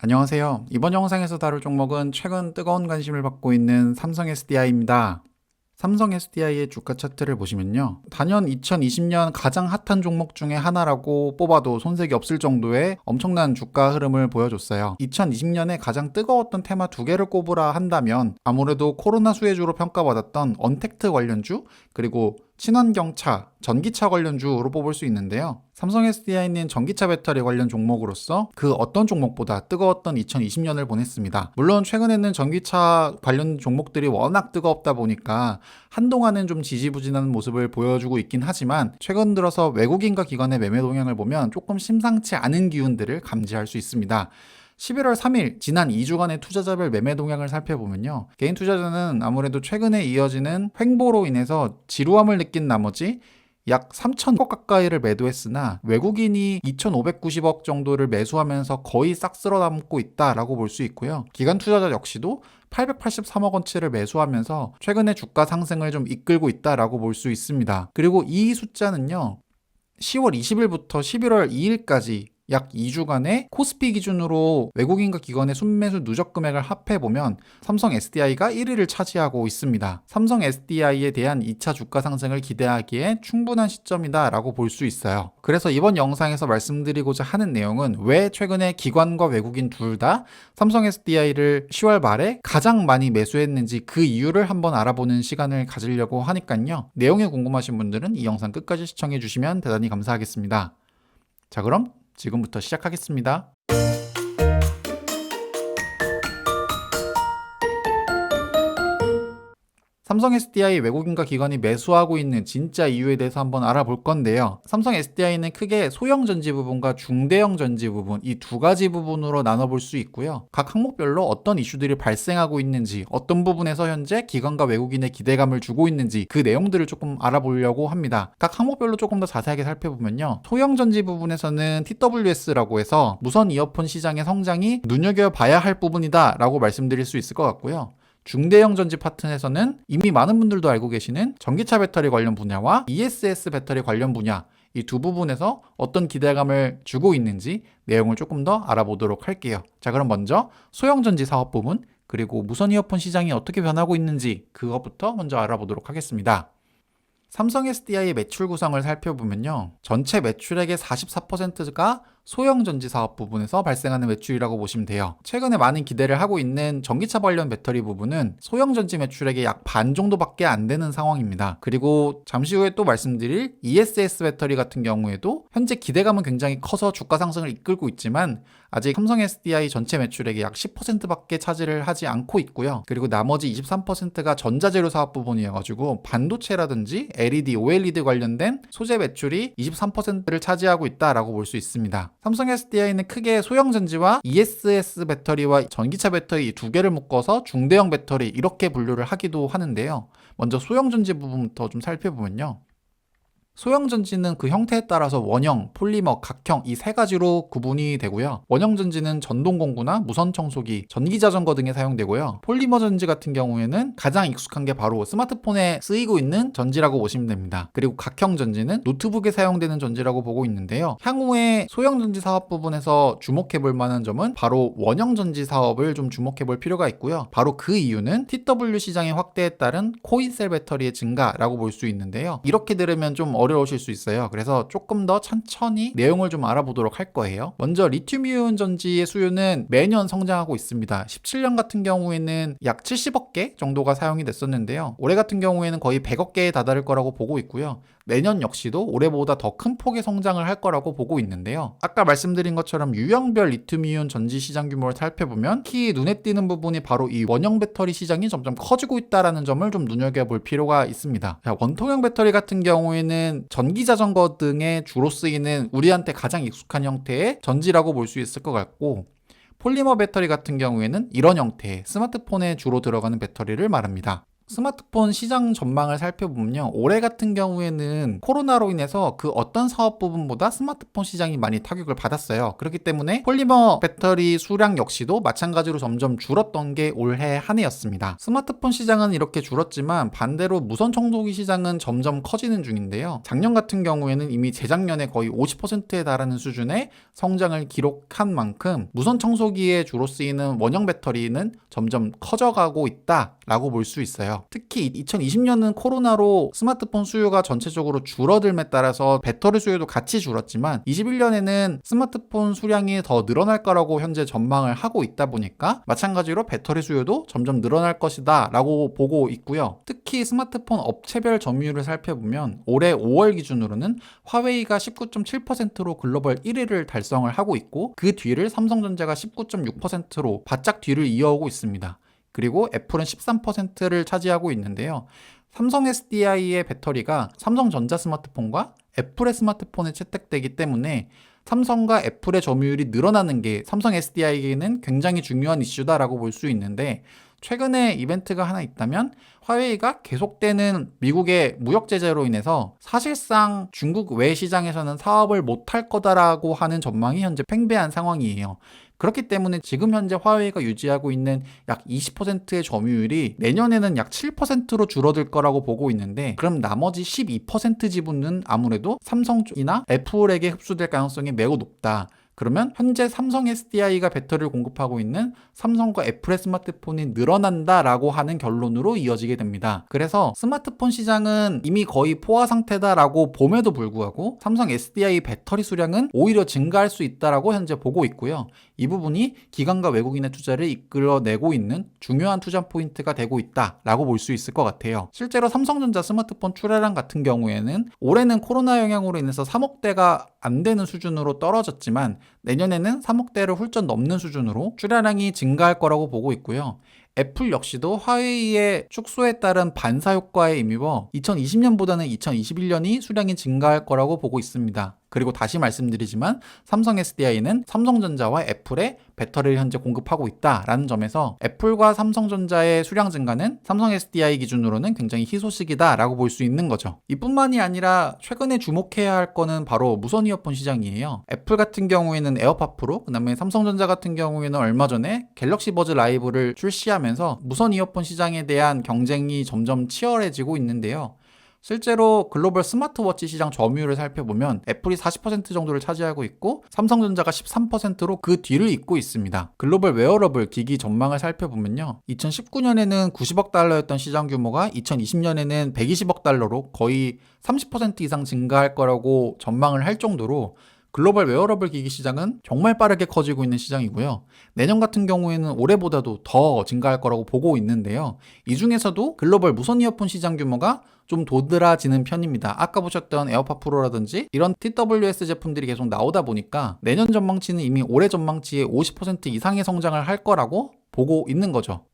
안녕하세요. 이번 영상에서 다룰 종목은 최근 뜨거운 관심을 받고 있는 삼성 SDI입니다. 삼성 SDI의 주가 차트를 보시면요. 단연 2020년 가장 핫한 종목 중에 하나라고 뽑아도 손색이 없을 정도의 엄청난 주가 흐름을 보여줬어요. 2020년에 가장 뜨거웠던 테마 두 개를 꼽으라 한다면 아무래도 코로나 수혜주로 평가받았던 언택트 관련주, 그리고 친환경차, 전기차 관련주로 뽑을 수 있는데요. 삼성 SDI는 전기차 배터리 관련 종목으로서 그 어떤 종목보다 뜨거웠던 2020년을 보냈습니다. 물론 최근에는 전기차 관련 종목들이 워낙 뜨겁다 보니까 한동안은 좀 지지부진한 모습을 보여주고 있긴 하지만 최근 들어서 외국인과 기관의 매매 동향을 보면 조금 심상치 않은 기운들을 감지할 수 있습니다. 11월 3일 지난 2주간의 투자자별 매매 동향을 살펴보면요. 개인 투자자는 아무래도 최근에 이어지는 횡보로 인해서 지루함을 느낀 나머지 약 3,000억 가까이를 매도했으나 외국인이 2,590억 정도를 매수하면서 거의 싹 쓸어 담고 있다라고 볼 수 있고요. 기관 투자자 역시도 883억 원치를 매수하면서 최근의 주가 상승을 좀 이끌고 있다라고 볼 수 있습니다. 그리고 이 숫자는요. 10월 20일부터 11월 2일까지 약 2주간의 코스피 기준으로 외국인과 기관의 순매수 누적 금액을 합해보면 삼성 SDI가 1위를 차지하고 있습니다. 삼성 SDI에 대한 2차 주가 상승을 기대하기에 충분한 시점이다라고 볼 수 있어요. 그래서 이번 영상에서 말씀드리고자 하는 내용은 왜 최근에 기관과 외국인 둘 다 삼성 SDI를 10월 말에 가장 많이 매수했는지 그 이유를 한번 알아보는 시간을 가지려고 하니까요. 내용이 궁금하신 분들은 이 영상 끝까지 시청해 주시면 대단히 감사하겠습니다. 자, 그럼 지금부터 시작하겠습니다. 삼성 SDI 외국인과 기관이 매수하고 있는 진짜 이유에 대해서 한번 알아볼 건데요. 삼성 SDI는 크게 소형 전지 부분과 중대형 전지 부분, 이 두 가지 부분으로 나눠볼 수 있고요. 각 항목별로 어떤 이슈들이 발생하고 있는지, 어떤 부분에서 현재 기관과 외국인의 기대감을 주고 있는지 그 내용들을 조금 알아보려고 합니다. 각 항목별로 조금 더 자세하게 살펴보면요. 소형 전지 부분에서는 TWS라고 해서 무선 이어폰 시장의 성장이 눈여겨봐야 할 부분이다 라고 말씀드릴 수 있을 것 같고요. 중대형 전지 파트에서는 이미 많은 분들도 알고 계시는 전기차 배터리 관련 분야와 ESS 배터리 관련 분야, 이 두 부분에서 어떤 기대감을 주고 있는지 내용을 조금 더 알아보도록 할게요. 자, 그럼 먼저 소형 전지 사업 부분, 그리고 무선 이어폰 시장이 어떻게 변하고 있는지 그것부터 먼저 알아보도록 하겠습니다. 삼성 SDI의 매출 구성을 살펴보면요. 전체 매출액의 44%가 소형 전지 사업 부분에서 발생하는 매출이라고 보시면 돼요. 최근에 많은 기대를 하고 있는 전기차 관련 배터리 부분은 소형 전지 매출액의 약 반 정도밖에 안 되는 상황입니다. 그리고 잠시 후에 또 말씀드릴 ESS 배터리 같은 경우에도 현재 기대감은 굉장히 커서 주가 상승을 이끌고 있지만 아직 삼성 SDI 전체 매출액의 약 10%밖에 차지를 하지 않고 있고요. 그리고 나머지 23%가 전자재료 사업 부분이어가지고 반도체라든지 LED, OLED 관련된 소재 매출이 23%를 차지하고 있다라고 볼 수 있습니다. 삼성 SDI는 크게 소형 전지와 ESS 배터리와 전기차 배터리 두 개를 묶어서 중대형 배터리 이렇게 분류를 하기도 하는데요. 먼저 소형 전지 부분부터 좀 살펴보면요. 소형 전지는 그 형태에 따라서 원형, 폴리머, 각형 이 세 가지로 구분이 되고요. 원형 전지는 전동 공구나 무선 청소기, 전기 자전거 등에 사용되고요. 폴리머 전지 같은 경우에는 가장 익숙한 게 바로 스마트폰에 쓰이고 있는 전지라고 보시면 됩니다. 그리고 각형 전지는 노트북에 사용되는 전지라고 보고 있는데요. 향후에 소형 전지 사업 부분에서 주목해 볼 만한 점은 바로 원형 전지 사업을 좀 주목해 볼 필요가 있고요. 바로 그 이유는 TW 시장의 확대에 따른 코인셀 배터리의 증가라고 볼 수 있는데요. 이렇게 들으면 좀 어려우실 수 있어요. 그래서 조금 더 천천히 내용을 좀 알아보도록 할 거예요. 먼저 리튬이온 전지의 수요는 매년 성장하고 있습니다. 17년 같은 경우에는 약 70억 개 정도가 사용이 됐었는데요. 올해 같은 경우에는 거의 100억 개에 다다를 거라고 보고 있고요. 내년 역시도 올해보다 더 큰 폭의 성장을 할 거라고 보고 있는데요. 아까 말씀드린 것처럼 유형별 리튬이온 전지 시장 규모를 살펴보면 특히 눈에 띄는 부분이 바로 이 원형 배터리 시장이 점점 커지고 있다는 점을 좀 눈여겨볼 필요가 있습니다. 자, 원통형 배터리 같은 경우에는 전기 자전거 등에 주로 쓰이는 우리한테 가장 익숙한 형태의 전지라고 볼 수 있을 것 같고, 폴리머 배터리 같은 경우에는 이런 형태의 스마트폰에 주로 들어가는 배터리를 말합니다. 스마트폰 시장 전망을 살펴보면요. 올해 같은 경우에는 코로나로 인해서 그 어떤 사업 부분보다 스마트폰 시장이 많이 타격을 받았어요. 그렇기 때문에 폴리머 배터리 수량 역시도 마찬가지로 점점 줄었던 게 올해 한 해였습니다. 스마트폰 시장은 이렇게 줄었지만 반대로 무선 청소기 시장은 점점 커지는 중인데요. 작년 같은 경우에는 이미 재작년에 거의 50%에 달하는 수준의 성장을 기록한 만큼 무선 청소기에 주로 쓰이는 원형 배터리는 점점 커져가고 있다라고 볼 수 있어요. 특히 2020년은 코로나로 스마트폰 수요가 전체적으로 줄어들에 따라서 배터리 수요도 같이 줄었지만 21년에는 스마트폰 수량이 더 늘어날 거라고 현재 전망을 하고 있다 보니까 마찬가지로 배터리 수요도 점점 늘어날 것이다 라고 보고 있고요. 특히 스마트폰 업체별 점유율을 살펴보면 올해 5월 기준으로는 화웨이가 19.7%로 글로벌 1위를 달성을 하고 있고 그 뒤를 삼성전자가 19.6%로 바짝 뒤를 이어오고 있습니다. 그리고 애플은 13%를 차지하고 있는데요. 삼성 SDI의 배터리가 삼성전자 스마트폰과 애플의 스마트폰에 채택되기 때문에 삼성과 애플의 점유율이 늘어나는 게 삼성 SDI에게는 굉장히 중요한 이슈다라고 볼 수 있는데 최근에 이벤트가 하나 있다면 화웨이가 계속되는 미국의 무역 제재로 인해서 사실상 중국 외 시장에서는 사업을 못할 거다라고 하는 전망이 현재 팽배한 상황이에요. 그렇기 때문에 지금 현재 화웨이가 유지하고 있는 약 20%의 점유율이 내년에는 약 7%로 줄어들 거라고 보고 있는데 그럼 나머지 12% 지분은 아무래도 삼성 쪽이나 애플에게 흡수될 가능성이 매우 높다. 그러면 현재 삼성 SDI가 배터리를 공급하고 있는 삼성과 애플의 스마트폰이 늘어난다라고 하는 결론으로 이어지게 됩니다. 그래서 스마트폰 시장은 이미 거의 포화 상태다라고 봄에도 불구하고 삼성 SDI 배터리 수량은 오히려 증가할 수 있다라고 현재 보고 있고요. 이 부분이 기관과 외국인의 투자를 이끌어내고 있는 중요한 투자 포인트가 되고 있다라고 볼 수 있을 것 같아요. 실제로 삼성전자 스마트폰 출하량 같은 경우에는 올해는 코로나 영향으로 인해서 3억 대가 안 되는 수준으로 떨어졌지만 내년에는 3억 대를 훌쩍 넘는 수준으로 출하량이 증가할 거라고 보고 있고요. 애플 역시도 화웨이의 축소에 따른 반사 효과에 힘입어 2020년보다는 2021년이 수량이 증가할 거라고 보고 있습니다. 그리고 다시 말씀드리지만 삼성 SDI는 삼성전자와 애플의 배터리를 현재 공급하고 있다라는 점에서 애플과 삼성전자의 수량 증가는 삼성 SDI 기준으로는 굉장히 희소식이다라고 볼 수 있는 거죠. 이뿐만이 아니라 최근에 주목해야 할 거는 바로 무선 이어폰 시장이에요. 애플 같은 경우에는 에어팟 프로, 그다음에 삼성전자 같은 경우에는 얼마 전에 갤럭시 버즈 라이브를 출시하면서 무선 이어폰 시장에 대한 경쟁이 점점 치열해지고 있는데요. 실제로 글로벌 스마트워치 시장 점유율을 살펴보면 애플이 40% 정도를 차지하고 있고 삼성전자가 13%로 그 뒤를 잇고 있습니다. 글로벌 웨어러블 기기 전망을 살펴보면요. 2019년에는 90억 달러였던 시장 규모가 2020년에는 120억 달러로 거의 30% 이상 증가할 거라고 전망을 할 정도로 글로벌 웨어러블 기기 시장은 정말 빠르게 커지고 있는 시장이고요. 내년 같은 경우에는 올해보다도 더 증가할 거라고 보고 있는데요. 이 중에서도 글로벌 무선 이어폰 시장 규모가 좀 도드라지는 편입니다. 아까 보셨던 에어팟 프로라든지 이런 TWS 제품들이 계속 나오다 보니까 내년 전망치는 이미 올해 전망치의 50% 이상의 성장을 할 거라고 보고 있는 거죠.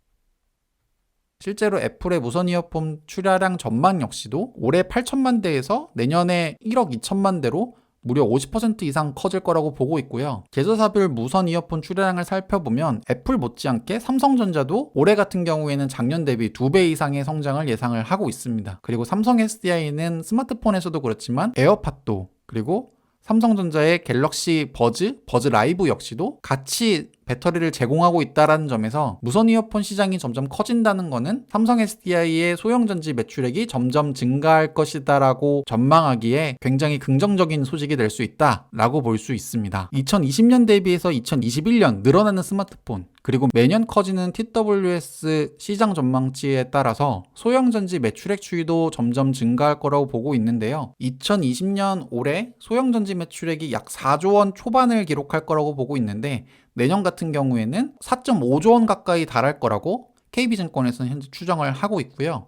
실제로 애플의 무선 이어폰 출하량 전망 역시도 올해 8천만 대에서 내년에 1억 2천만 대로 무려 50% 이상 커질 거라고 보고 있고요. 계절사별 무선 이어폰 출하량을 살펴보면 애플 못지않게 삼성전자도 올해 같은 경우에는 작년 대비 2배 이상의 성장을 예상을 하고 있습니다. 그리고 삼성 SDI는 스마트폰에서도 그렇지만 에어팟도 그리고 삼성전자의 갤럭시 버즈 라이브 역시도 같이 배터리를 제공하고 있다는 점에서 무선 이어폰 시장이 점점 커진다는 것은 삼성 SDI의 소형전지 매출액이 점점 증가할 것이다라고 전망하기에 굉장히 긍정적인 소식이 될 수 있다라고 볼 수 있습니다. 2020년 대비해서 2021년 늘어나는 스마트폰 그리고 매년 커지는 TWS 시장 전망치에 따라서 소형전지 매출액 추이도 점점 증가할 거라고 보고 있는데요. 2020년 올해 소형전지 매출액이 약 4조 원 초반을 기록할 거라고 보고 있는데 내년 같은 경우에는 4.5조 원 가까이 달할 거라고 KB증권에서는 현재 추정을 하고 있고요.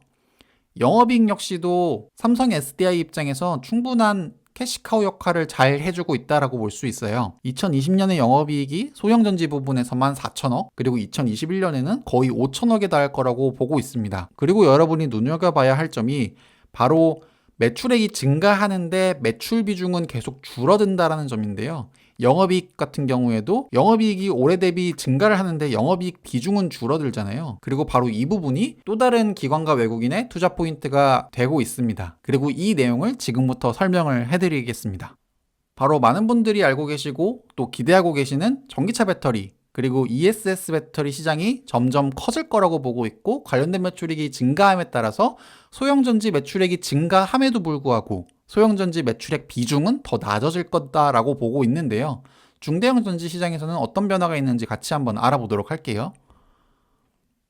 영업이익 역시도 삼성 SDI 입장에서 충분한 캐시카우 역할을 잘 해주고 있다라고 볼 수 있어요. 2020년에 영업이익이 소형전지 부분에서만 4천억, 그리고 2021년에는 거의 5천억에 달할 거라고 보고 있습니다. 그리고 여러분이 눈여겨봐야 할 점이 바로 매출액이 증가하는데 매출 비중은 계속 줄어든다라는 점인데요. 영업이익 같은 경우에도 영업이익이 올해 대비 증가를 하는데 영업이익 비중은 줄어들잖아요. 그리고 바로 이 부분이 또 다른 기관과 외국인의 투자 포인트가 되고 있습니다. 그리고 이 내용을 지금부터 설명을 해드리겠습니다. 바로 많은 분들이 알고 계시고 또 기대하고 계시는 전기차 배터리 그리고 ESS 배터리 시장이 점점 커질 거라고 보고 있고 관련된 매출액이 증가함에 따라서 소형전지 매출액이 증가함에도 불구하고 소형전지 매출액 비중은 더 낮아질 거다라고 보고 있는데요. 중대형 전지 시장에서는 어떤 변화가 있는지 같이 한번 알아보도록 할게요.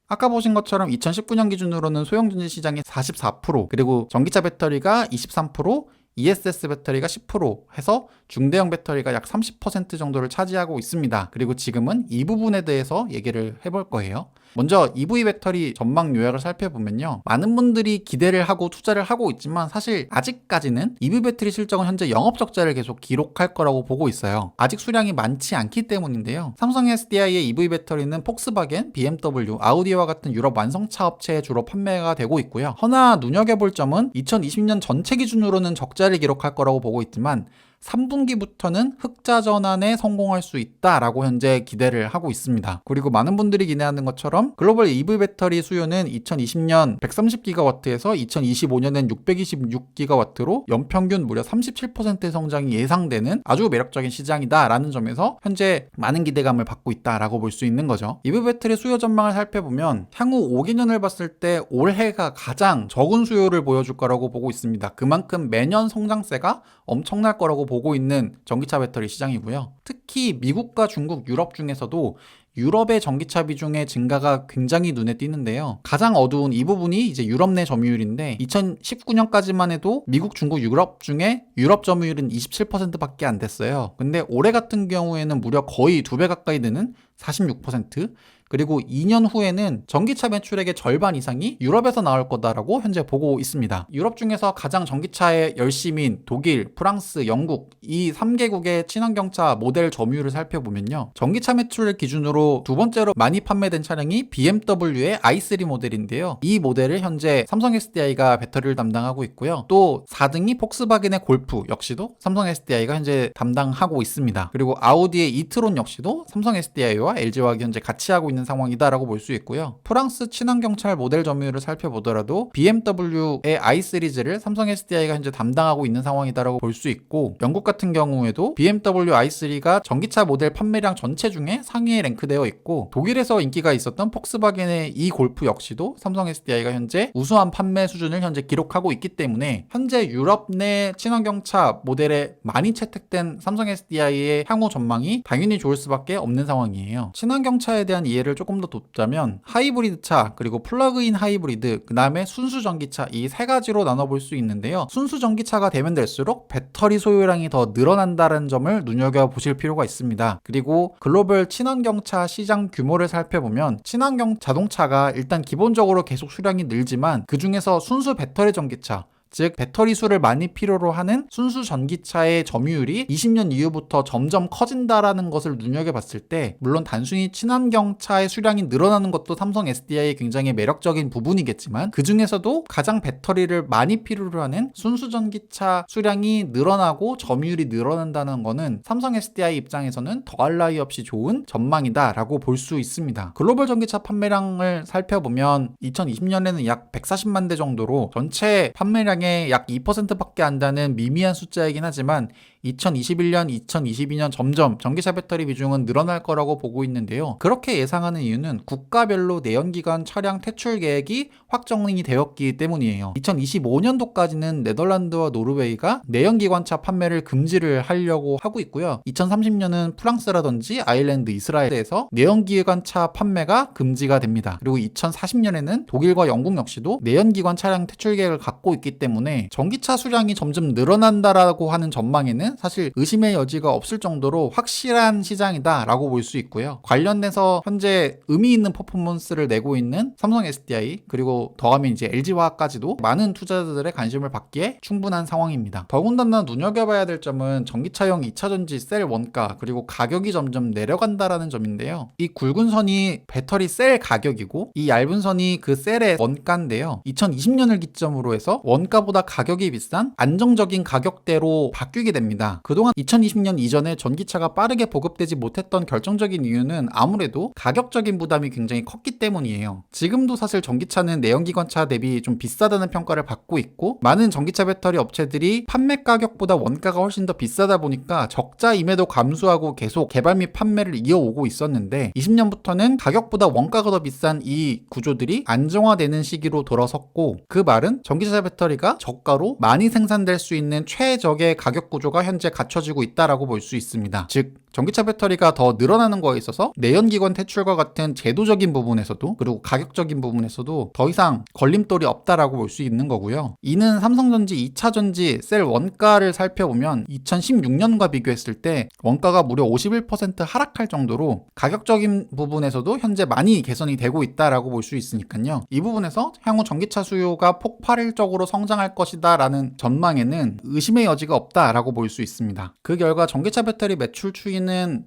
아까 보신 것처럼 2019년 기준으로는 소형전지 시장이 44%, 그리고 전기차 배터리가 23%, ESS 배터리가 10% 해서 중대형 배터리가 약 30% 정도를 차지하고 있습니다. 그리고 지금은 이 부분에 대해서 얘기를 해볼 거예요. 먼저 EV 배터리 전망 요약을 살펴보면요. 많은 분들이 기대를 하고 투자를 하고 있지만 사실 아직까지는 EV 배터리 실적은 현재 영업 적자를 계속 기록할 거라고 보고 있어요. 아직 수량이 많지 않기 때문인데요. 삼성 SDI의 EV 배터리는 폭스바겐, BMW, 아우디와 같은 유럽 완성차 업체에 주로 판매가 되고 있고요. 허나 눈여겨볼 점은 2020년 전체 기준으로는 적자를 기록할 거라고 보고 있지만 3분기부터는 흑자 전환에 성공할 수 있다라고 현재 기대를 하고 있습니다. 그리고 많은 분들이 기대하는 것처럼 글로벌 EV 배터리 수요는 2020년 130GW에서 2025년엔 626GW로 연평균 무려 37%의 성장이 예상되는 아주 매력적인 시장이다라는 점에서 현재 많은 기대감을 받고 있다라고 볼 수 있는 거죠. EV 배터리 수요 전망을 살펴보면 향후 5개년을 봤을 때 올해가 가장 적은 수요를 보여줄 거라고 보고 있습니다. 그만큼 매년 성장세가 엄청날 거라고 보고 있는 전기차 배터리 시장이고요. 특히 미국과 중국, 유럽 중에서도 유럽의 전기차 비중의 증가가 굉장히 눈에 띄는데요. 가장 어두운 이 부분이 이제 유럽 내 점유율인데 2019년까지만 해도 미국, 중국, 유럽 중에 유럽 점유율은 27%밖에 안 됐어요. 근데 올해 같은 경우에는 무려 거의 2배 가까이 되는 46%, 그리고 2년 후에는 전기차 매출액의 절반 이상이 유럽에서 나올 거다라고 현재 보고 있습니다. 유럽 중에서 가장 전기차의 열심인 독일, 프랑스, 영국 이 3개국의 친환경차 모델 점유율을 살펴보면요. 전기차 매출을 기준으로 두 번째로 많이 판매된 차량이 BMW의 i3 모델인데요. 이 모델을 현재 삼성 SDI가 배터리를 담당하고 있고요. 또 4등이 폭스바겐의 골프 역시도 삼성 SDI가 현재 담당하고 있습니다. 그리고 아우디의 이트론 역시도 삼성 SDI와 LG와 현재 같이 하고 있는 상황이다라고 볼 수 있고요. 프랑스 친환경차 모델 점유율을 살펴보더라도 BMW의 i 시리즈를 삼성 SDI가 현재 담당하고 있는 상황이다라고 볼 수 있고, 영국 같은 경우에도 BMW i3가 전기차 모델 판매량 전체 중에 상위에 랭크되어 있고, 독일에서 인기가 있었던 폭스바겐의 이 골프 역시도 삼성 SDI가 현재 우수한 판매 수준을 현재 기록하고 있기 때문에 현재 유럽 내 친환경차 모델에 많이 채택된 삼성 SDI의 향후 전망이 당연히 좋을 수밖에 없는 상황이에요. 친환경차에 대한 이해를 조금 더 돕자면 하이브리드 차, 그리고 플러그인 하이브리드, 그 다음에 순수 전기차, 이 세 가지로 나눠볼 수 있는데요. 순수 전기차가 되면 될수록 배터리 소요량이 더 늘어난다는 점을 눈여겨보실 필요가 있습니다. 그리고 글로벌 친환경차 시장 규모를 살펴보면 친환경 자동차가 일단 기본적으로 계속 수량이 늘지만 그 중에서 순수 배터리 전기차, 즉 배터리 수를 많이 필요로 하는 순수 전기차의 점유율이 20년 이후부터 점점 커진다라는 것을 눈여겨봤을 때, 물론 단순히 친환경차의 수량이 늘어나는 것도 삼성 SDI의 굉장히 매력적인 부분이겠지만 그 중에서도 가장 배터리를 많이 필요로 하는 순수 전기차 수량이 늘어나고 점유율이 늘어난다는 것은 삼성 SDI 입장에서는 더할 나위 없이 좋은 전망이다라고 볼 수 있습니다. 글로벌 전기차 판매량을 살펴보면 2020년에는 약 140만 대 정도로 전체 판매량 약 2%밖에 안 되는 미미한 숫자이긴 하지만 2021년, 2022년 점점 전기차 배터리 비중은 늘어날 거라고 보고 있는데요. 그렇게 예상하는 이유는 국가별로 내연기관 차량 퇴출 계획이 확정이 되었기 때문이에요. 2025년도까지는 네덜란드와 노르웨이가 내연기관차 판매를 금지를 하려고 하고 있고요. 2030년은 프랑스라든지 아일랜드, 이스라엘에서 내연기관차 판매가 금지가 됩니다. 그리고 2040년에는 독일과 영국 역시도 내연기관 차량 퇴출 계획을 갖고 있기 때문에 전기차 수량이 점점 늘어난다라고 하는 전망에는 사실 의심의 여지가 없을 정도로 확실한 시장이다라고 볼 수 있고요. 관련돼서 현재 의미 있는 퍼포먼스를 내고 있는 삼성 SDI, 그리고 더하면 이제 LG화학까지도 많은 투자자들의 관심을 받기에 충분한 상황입니다. 더군다나 눈여겨봐야 될 점은 전기차용 2차전지 셀 원가, 그리고 가격이 점점 내려간다라는 점인데요. 이 굵은 선이 배터리 셀 가격이고 이 얇은 선이 그 셀의 원가인데요. 2020년을 기점으로 해서 원가보다 가격이 비싼 안정적인 가격대로 바뀌게 됩니다. 있습니다. 그동안 2020년 이전에 전기차가 빠르게 보급되지 못했던 결정적인 이유는 아무래도 가격적인 부담이 굉장히 컸기 때문이에요. 지금도 사실 전기차는 내연기관차 대비 좀 비싸다는 평가를 받고 있고, 많은 전기차 배터리 업체들이 판매 가격보다 원가가 훨씬 더 비싸다 보니까 적자임에도 감수하고 계속 개발 및 판매를 이어오고 있었는데, 20년부터는 가격보다 원가가 더 비싼 이 구조들이 안정화되는 시기로 돌아섰고, 그 말은 전기차 배터리가 저가로 많이 생산될 수 있는 최적의 가격 구조가 현재 갖춰지고 있다라고 볼 수 있습니다. 즉, 전기차 배터리가 더 늘어나는 거에 있어서 내연기관 퇴출과 같은 제도적인 부분에서도, 그리고 가격적인 부분에서도 더 이상 걸림돌이 없다라고 볼 수 있는 거고요. 이는 삼성전지 2차전지 셀 원가를 살펴보면 2016년과 비교했을 때 원가가 무려 51% 하락할 정도로 가격적인 부분에서도 현재 많이 개선이 되고 있다라고 볼 수 있으니까요. 이 부분에서 향후 전기차 수요가 폭발적으로 성장할 것이다 라는 전망에는 의심의 여지가 없다라고 볼 수 있습니다. 그 결과 전기차 배터리 매출 추이는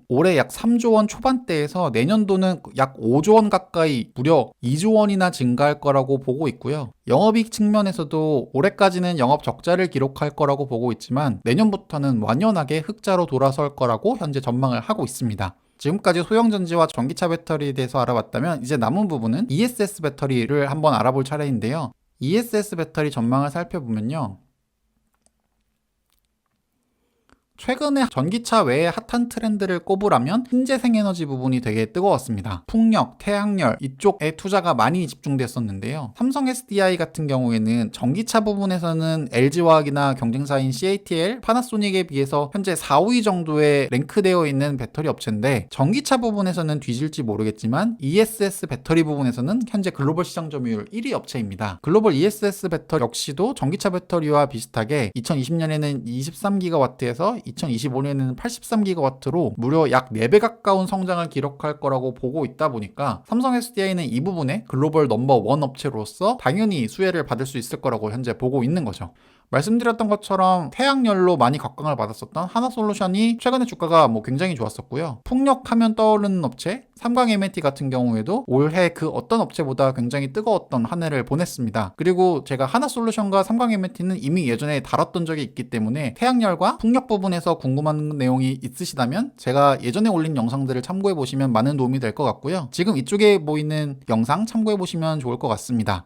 올해 약 3조 원 초반대에서 내년도는 약 5조 원 가까이, 무려 2조 원이나 증가할 거라고 보고 있고요. 영업이익 측면에서도 올해까지는 영업 적자를 기록할 거라고 보고 있지만 내년부터는 완연하게 흑자로 돌아설 거라고 현재 전망을 하고 있습니다. 지금까지 소형전지와 전기차 배터리에 대해서 알아봤다면, 이제 남은 부분은 ESS 배터리를 한번 알아볼 차례인데요. ESS 배터리 전망을 살펴보면요, 최근에 전기차 외에 핫한 트렌드를 꼽으라면 신재생에너지 부분이 되게 뜨거웠습니다. 풍력, 태양열 이쪽에 투자가 많이 집중됐었는데요. 삼성 SDI 같은 경우에는 전기차 부분에서는 LG화학이나 경쟁사인 CATL, 파나소닉에 비해서 현재 4, 5위 정도에 랭크되어 있는 배터리 업체인데, 전기차 부분에서는 뒤질지 모르겠지만 ESS 배터리 부분에서는 현재 글로벌 시장 점유율 1위 업체입니다. 글로벌 ESS 배터리 역시도 전기차 배터리와 비슷하게 2020년에는 23GW에서 2025년에는 83GW로 무려 약 4배 가까운 성장을 기록할 거라고 보고 있다 보니까 삼성 SDI는 이 부분에 글로벌 넘버1 업체로서 당연히 수혜를 받을 수 있을 거라고 현재 보고 있는 거죠. 말씀드렸던 것처럼 태양열로 많이 각광을 받았었던 하나솔루션이 최근에 주가가 굉장히 좋았었고요. 풍력하면 떠오르는 업체 삼강 M&T 같은 경우에도 올해 그 어떤 업체보다 굉장히 뜨거웠던 한 해를 보냈습니다. 그리고 제가 하나솔루션과 삼강 M&T는 이미 예전에 다뤘던 적이 있기 때문에 태양열과 풍력 부분에서 궁금한 내용이 있으시다면 제가 예전에 올린 영상들을 참고해 보시면 많은 도움이 될 것 같고요. 지금 이쪽에 보이는 영상 참고해 보시면 좋을 것 같습니다.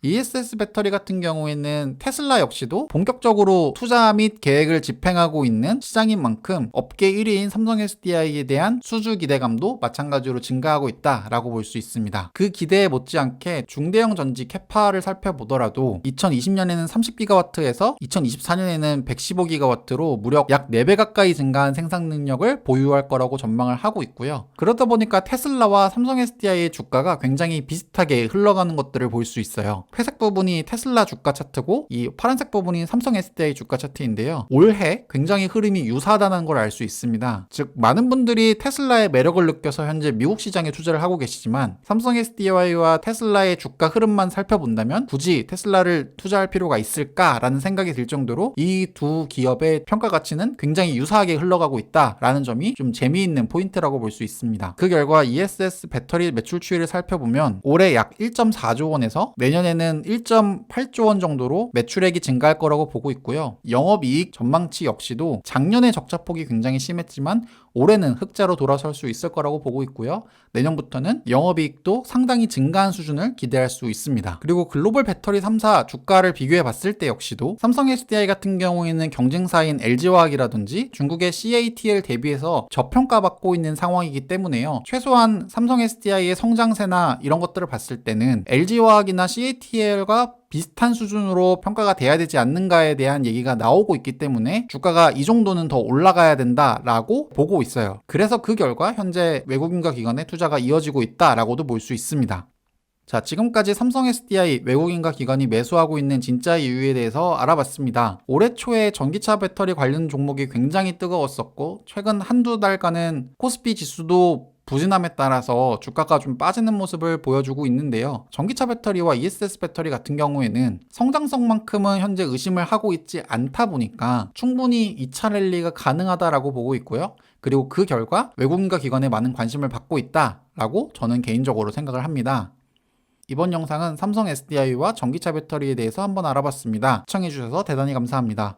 ESS 배터리 같은 경우에는 테슬라 역시도 본격적으로 투자 및 계획을 집행하고 있는 시장인 만큼 업계 1위인 삼성 SDI에 대한 수주 기대감도 마찬가지로 증가하고 있다라고 볼 수 있습니다. 그 기대에 못지않게 중대형 전지 캐파를 살펴보더라도 2020년에는 30GW에서 2024년에는 115GW로 무려 약 4배 가까이 증가한 생산 능력을 보유할 거라고 전망을 하고 있고요. 그러다 보니까 테슬라와 삼성 SDI의 주가가 굉장히 비슷하게 흘러가는 것들을 볼 수 있어요. 회색 부분이 테슬라 주가 차트고 이 파란색 부분이 삼성 SDI 주가 차트인데요. 올해 굉장히 흐름이 유사하다는 걸 알 수 있습니다. 즉, 많은 분들이 테슬라의 매력을 느껴서 현재 미국 시장에 투자를 하고 계시지만 삼성 SDI와 테슬라의 주가 흐름만 살펴본다면 굳이 테슬라를 투자할 필요가 있을까라는 생각이 들 정도로 이 두 기업의 평가 가치는 굉장히 유사하게 흘러가고 있다라는 점이 좀 재미있는 포인트라고 볼 수 있습니다. 그 결과 ESS 배터리 매출 추이를 살펴보면 올해 약 1.4조 원에서 내년에는 1.8조 원 정도로 매출액이 증가할 거라고 보고 있고요. 영업이익 전망치 역시도 작년에 적자폭이 굉장히 심했지만 올해는 흑자로 돌아설 수 있을 거라고 보고 있고요. 내년부터는 영업이익도 상당히 증가한 수준을 기대할 수 있습니다. 그리고 글로벌 배터리 3사 주가를 비교해 봤을 때 역시도 삼성 SDI 같은 경우에는 경쟁사인 LG화학이라든지 중국의 CATL 대비해서 저평가받고 있는 상황이기 때문에요. 최소한 삼성 SDI의 성장세나 이런 것들을 봤을 때는 LG화학이나 CATL과 비슷한 수준으로 평가가 돼야 되지 않는가에 대한 얘기가 나오고 있기 때문에 주가가 이 정도는 더 올라가야 된다라고 보고 있어요. 그래서 그 결과 현재 외국인과 기관의 투자가 이어지고 있다라고도 볼 수 있습니다. 자, 지금까지 삼성 SDI 외국인과 기관이 매수하고 있는 진짜 이유에 대해서 알아봤습니다. 올해 초에 전기차 배터리 관련 종목이 굉장히 뜨거웠었고 최근 한두 달간은 코스피 지수도 부진함에 따라서 주가가 좀 빠지는 모습을 보여주고 있는데요. 전기차 배터리와 ESS 배터리 같은 경우에는 성장성만큼은 현재 의심을 하고 있지 않다 보니까 충분히 2차 랠리가 가능하다라고 보고 있고요. 그리고 그 결과 외국인과 기관에 많은 관심을 받고 있다라고 저는 개인적으로 생각을 합니다. 이번 영상은 삼성 SDI와 전기차 배터리에 대해서 한번 알아봤습니다. 시청해주셔서 대단히 감사합니다.